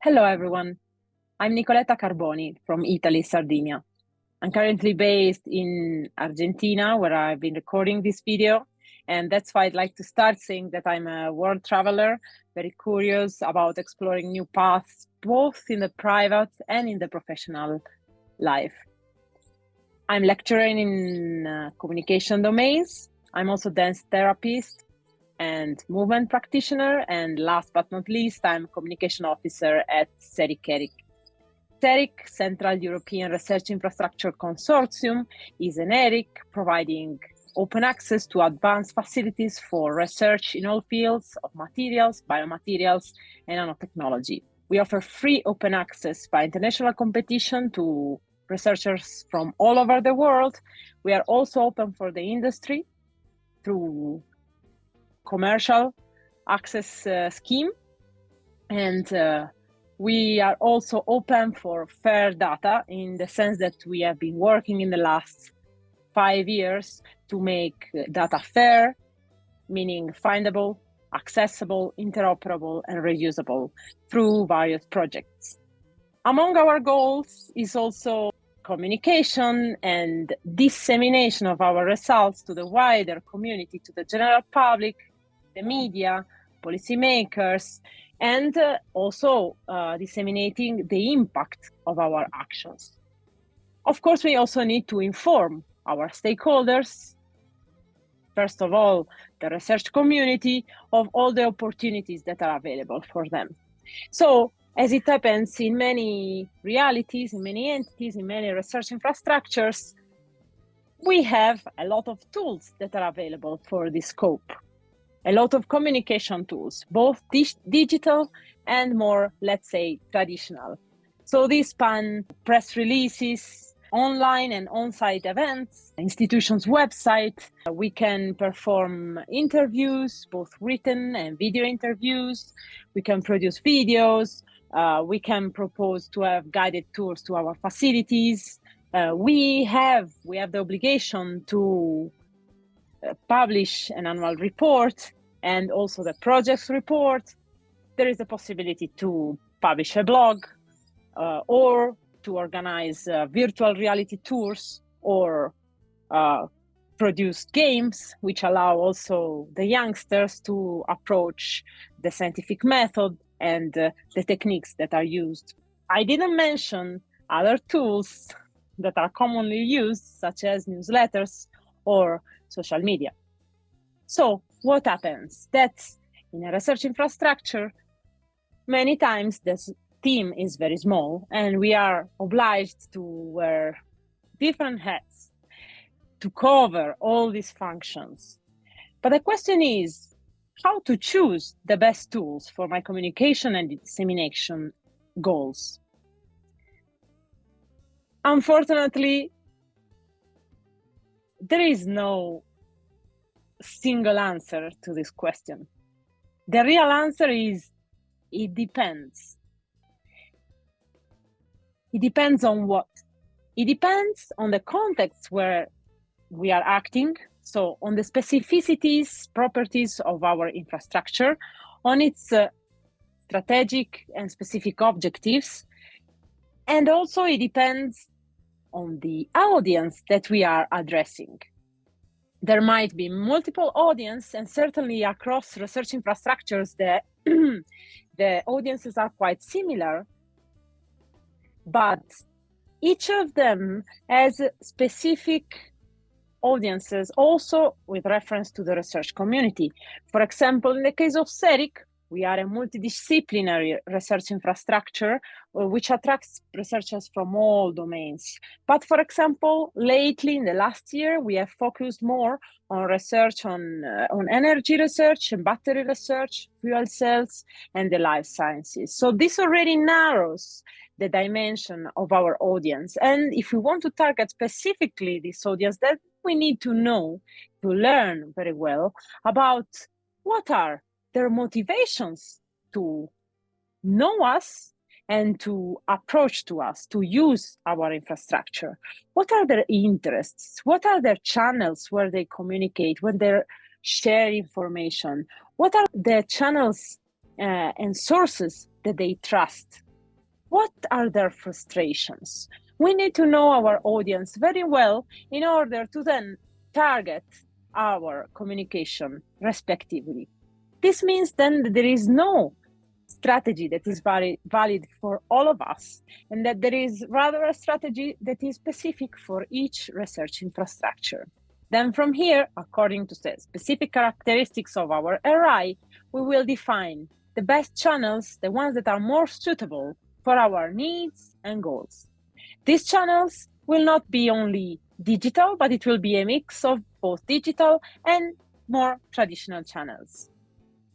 Hello, everyone. I'm Nicoletta Carboni from Italy, Sardinia. I'm currently based in Argentina, where I've been recording this video. And that's why I'd like to start saying that I'm a world traveler, very curious about exploring new paths, both in the private and in the professional life. I'm lecturing in communication domains. I'm also dance therapist and movement practitioner. And last but not least, I'm communication officer at CERIC. CERIC, Central European Research Infrastructure Consortium, is an ERIC providing open access to advanced facilities for research in all fields of materials, biomaterials, and nanotechnology. We offer free open access by international competition to researchers from all over the world. We are also open for the industry through commercial access scheme, and we are also open for fair data in the sense that we have been working in the last 5 years to make data fair, meaning findable, accessible, interoperable, and reusable through various projects. Among our goals is also communication and dissemination of our results to the wider community, to the general public, the media, policymakers, and also disseminating the impact of our actions. Of course, we also need to inform our stakeholders, first of all, the research community, of all the opportunities that are available for them. So, as it happens in many realities, in many entities, in many research infrastructures, we have a lot of tools that are available for this scope. A lot of communication tools, both digital and more, let's say, traditional. So these span press releases, online and on-site events, institutions' website. We can perform interviews, both written and video interviews. We can produce videos. We can propose to have guided tours to our facilities. We have the obligation to publish an annual report and also the projects report. There is a possibility to publish a blog or to organize virtual reality tours or produce games, which allow also the youngsters to approach the scientific method and the techniques that are used. I didn't mention other tools that are commonly used, such as newsletters or social media. So what happens? That in a research infrastructure, many times the team is very small and we are obliged to wear different hats to cover all these functions. But the question is how to choose the best tools for my communication and dissemination goals. Unfortunately, there is no single answer to this question. The real answer is it depends. It depends on what? It depends on the context where we are acting, so on the specificities, properties of our infrastructure, on its strategic and specific objectives, and also it depends on the audience that we are addressing. There might be multiple audience, and certainly across research infrastructures, the audiences are quite similar, but each of them has specific audiences also with reference to the research community. For example, in the case of CERIC, we are a multidisciplinary research infrastructure which attracts researchers from all domains. But for example, lately in the last year, we have focused more on research on energy research and battery research, fuel cells, and the life sciences. So this already narrows the dimension of our audience. And if we want to target specifically this audience, that we need to know, to learn very well about what are their motivations to know us and to approach to us, to use our infrastructure. What are their interests? What are their channels where they communicate, where they share information? What are the channels and sources that they trust what are their frustrations? We need to know our audience very well in order to then target our communication respectively. This means then that there is no strategy that is valid for all of us, and that there is rather a strategy that is specific for each research infrastructure. Then from here, according to the specific characteristics of our RI, we will define the best channels, the ones that are more suitable for our needs and goals. These channels will not be only digital, but it will be a mix of both digital and more traditional channels.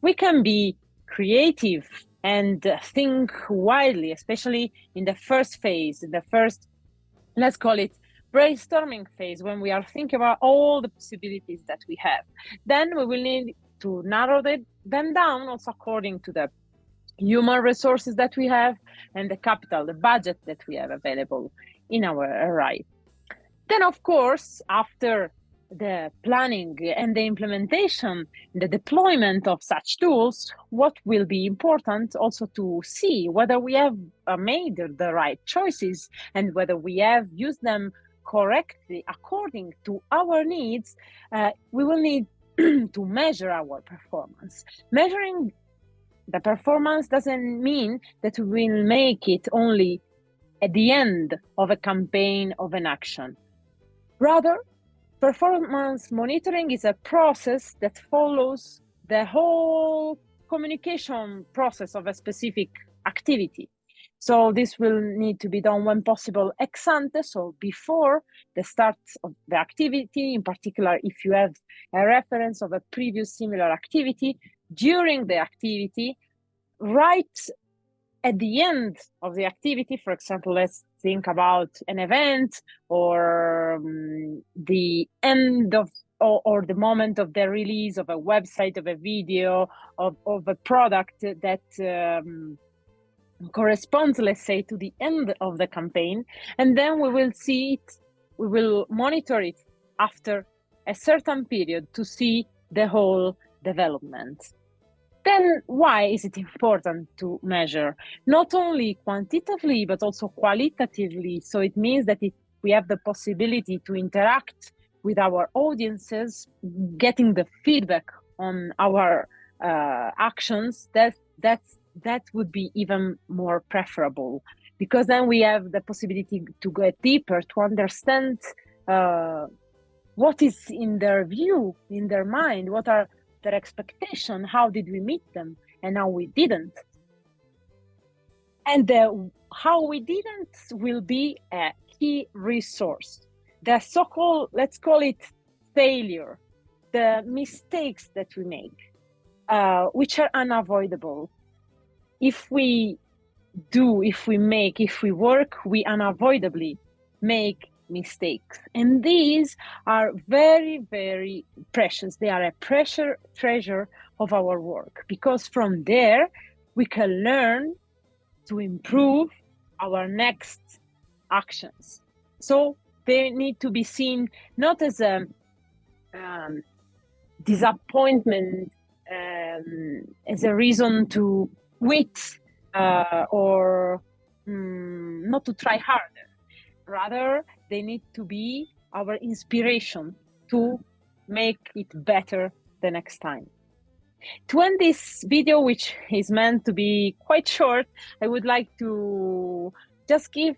We can be creative and think widely, especially in the first phase, in the first, let's call it brainstorming phase, when we are thinking about all the possibilities that we have. Then we will need to narrow them down also according to the human resources that we have and the capital, the budget that we have available in our RI. Then, of course, after the planning and the implementation, the deployment of such tools, what will be important also to see whether we have made the right choices and whether we have used them correctly according to our needs. We will need to measure our performance. Measuring the performance doesn't mean that we will make it only at the end of a campaign, of an action. Rather, performance monitoring is a process that follows the whole communication process of a specific activity. So this will need to be done when possible ex ante, so before the start of the activity, in particular if you have a reference of a previous similar activity, during the activity, right at the end of the activity. For example, let's think about an event or the end of or the moment of the release of a website, of a video, of a product that corresponds, let's say, to the end of the campaign. And then we will see it, we will monitor it after a certain period to see the whole development. Then why is it important to measure? Not only quantitatively, but also qualitatively. So it means that we have the possibility to interact with our audiences, getting the feedback on our actions, that would be even more preferable, because then we have the possibility to go deeper, to understand what is in their view, in their mind, what are their expectation, how did we meet them, and how we didn't. And how we didn't will be a key resource. The so-called, let's call it work, the mistakes that we make, which are unavoidable. If we work, we unavoidably make mistakes. And these are very, very precious. They are a treasure of our work, because from there we can learn to improve our next actions. So they need to be seen not as a disappointment, as a reason to quit or not to try harder. Rather, they need to be our inspiration to make it better the next time. To end this video, which is meant to be quite short, I would like to just give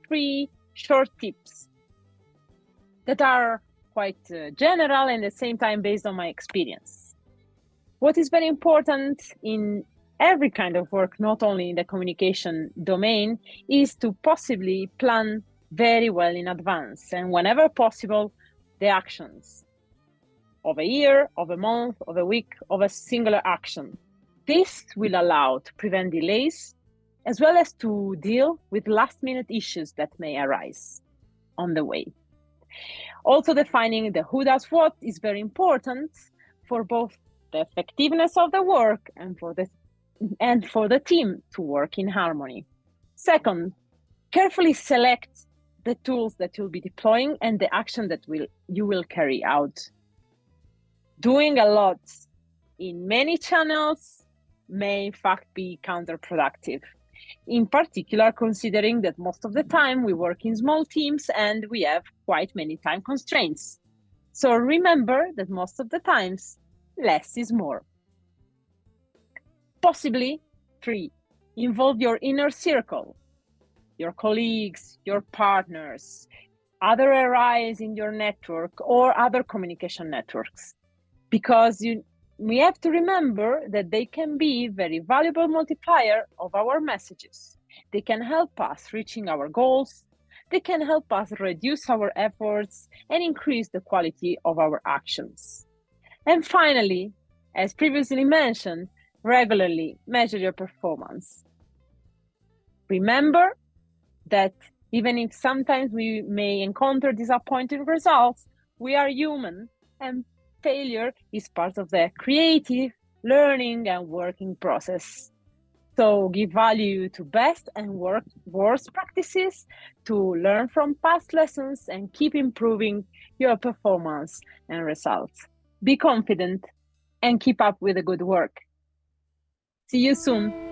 3 short tips that are quite general and at the same time based on my experience. What is very important in every kind of work, not only in the communication domain, is to possibly plan very well in advance, and whenever possible, the actions of a year, of a month, of a week, of a singular action. This will allow to prevent delays, as well as to deal with last-minute issues that may arise on the way. Also, defining the who does what is very important for both the effectiveness of the work and for the team to work in harmony. Second, carefully select the tools that you'll be deploying and the action that you will carry out. Doing a lot in many channels may in fact be counterproductive. In particular, considering that most of the time we work in small teams and we have quite many time constraints. So remember that most of the times, less is more. Possibly, 3, involve your inner circle, your colleagues, your partners, other RIs in your network or other communication networks, because we have to remember that they can be very valuable multiplier of our messages. They can help us reaching our goals. They can help us reduce our efforts and increase the quality of our actions. And finally, as previously mentioned, regularly measure your performance. Remember that even if sometimes we may encounter disappointing results, we are human, and failure is part of the creative, learning, and working process. So give value to best and worst practices to learn from past lessons and keep improving your performance and results. Be confident and keep up with the good work. See you soon.